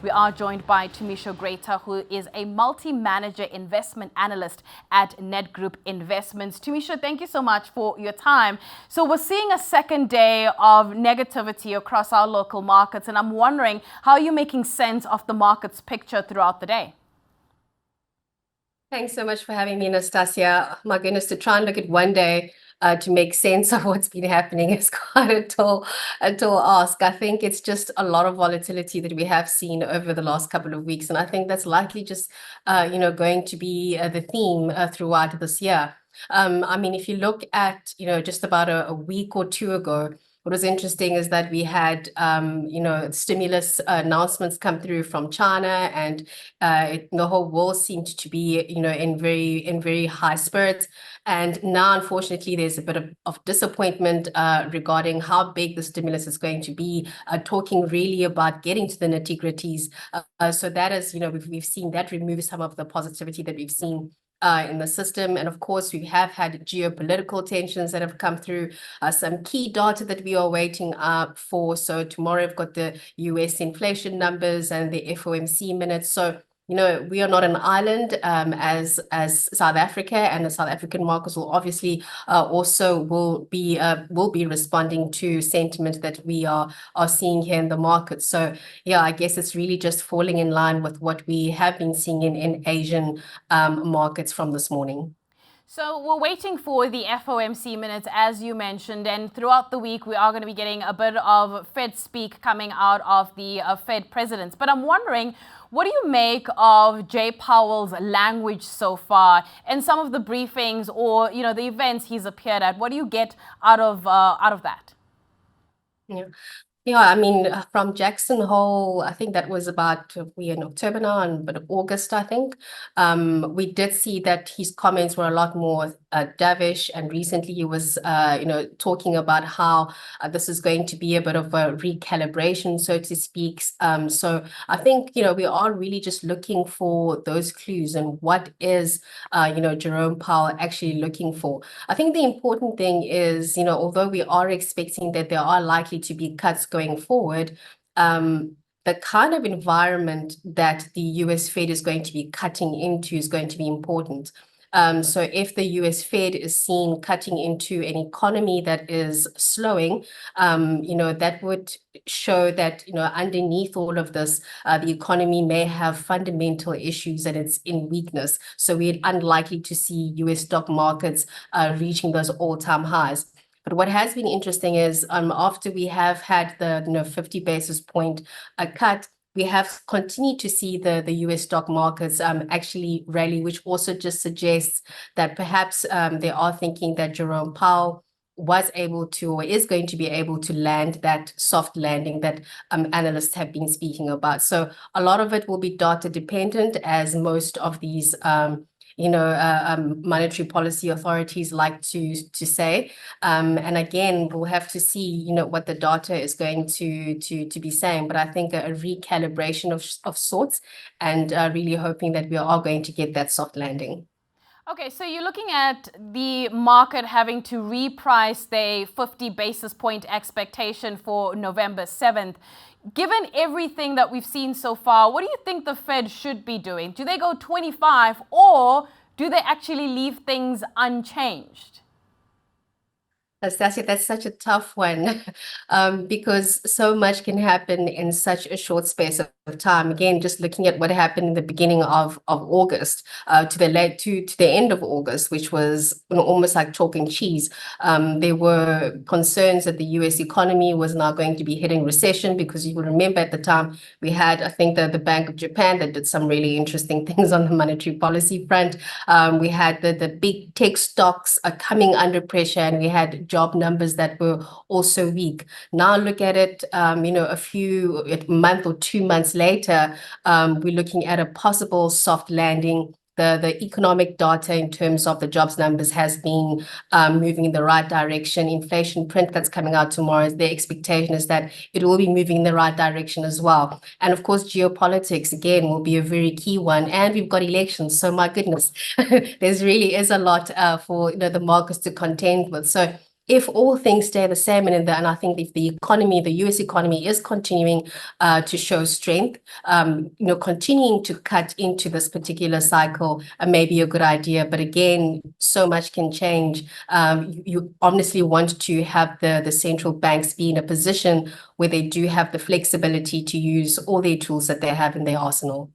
We are joined by Tumisho Grater, who is a multi-manager investment analyst at Net Group Investments. Tumisho, thank you so much for your time. So we're seeing a second day of negativity across our local markets, and I'm wondering how you're making sense of the market's picture throughout the day. Thanks so much for having me, Anastasia. My goodness, to try and look at one day to make sense of what's been happening is quite a tall ask. I think it's just a lot of volatility that we have seen over the last couple of weeks, and I think that's likely just going to be the theme throughout this year. I mean, if you look at just about a week or two ago, what was interesting is that we had, stimulus announcements come through from China, and the whole world seemed to be, in very high spirits. And now, unfortunately, there's a bit of disappointment regarding how big the stimulus is going to be, talking really about getting to the nitty-gritties. So that is, we've seen that remove some of the positivity that we've seen in the system. And of course, we have had geopolitical tensions that have come through, some key data that we are waiting for. So tomorrow we've got the US inflation numbers and the FOMC minutes. So we are not an island as South Africa, and the South African markets will obviously also will be responding to sentiment that we are seeing here in the market. So yeah, I guess it's really just falling in line with what we have been seeing in Asian markets from this morning. So we're waiting for the FOMC minutes, as you mentioned, and throughout the week we are going to be getting a bit of Fed speak coming out of the Fed presidents. But I'm wondering, what do you make of Jay Powell's language so far and some of the briefings or the events he's appeared at? What do you get out of that? Yeah, I mean, from Jackson Hole, I think that was about, we're in October now, but August, I think. We did see that his comments were a lot more dovish, and recently he was, talking about how this is going to be a bit of a recalibration, so to speak. So I think, we are really just looking for those clues and what is, Jerome Powell actually looking for. I think the important thing is, although we are expecting that there are likely to be cuts going forward, the kind of environment that the US Fed is going to be cutting into is going to be important. So if the US Fed is seen cutting into an economy that is slowing, that would show that, underneath all of this, the economy may have fundamental issues and it's in weakness. So we're unlikely to see US stock markets reaching those all-time highs. But what has been interesting is after we have had the 50 basis point cut, we have continued to see the US stock markets actually rally, which also just suggests that perhaps they are thinking that Jerome Powell was able to, or is going to be able to, land that soft landing that analysts have been speaking about. So a lot of it will be data dependent, as most of these monetary policy authorities like to say. And again, we'll have to see, what the data is going to be saying. But I think a recalibration of sorts, and really hoping that we are going to get that soft landing. Okay, so you're looking at the market having to reprice their 50 basis point expectation for November 7th. Given everything that we've seen so far, what do you think the Fed should be doing? Do they go 25, or do they actually leave things unchanged? Anastasia, that's such a tough one because so much can happen in such a short space of time. Again, just looking at what happened in the beginning of August to the end of August, which was almost like chalk and cheese. There were concerns that the US economy was now going to be hitting recession, because you will remember at the time we had, I think, the Bank of Japan that did some really interesting things on the monetary policy front. We had the big tech stocks coming under pressure, and we had job numbers that were also weak. Now look at it, a month or 2 months later, we're looking at a possible soft landing. The economic data in terms of the jobs numbers has been moving in the right direction. Inflation print that's coming out tomorrow, the expectation is that it will be moving in the right direction as well. And of course, geopolitics, again, will be a very key one. And we've got elections. So my goodness, there's really is a lot for the markets to contend with. So if all things stay the same, and I think if the US economy is continuing to show strength, continuing to cut into this particular cycle may be a good idea. But again, so much can change. You honestly want to have the central banks be in a position where they do have the flexibility to use all their tools that they have in their arsenal.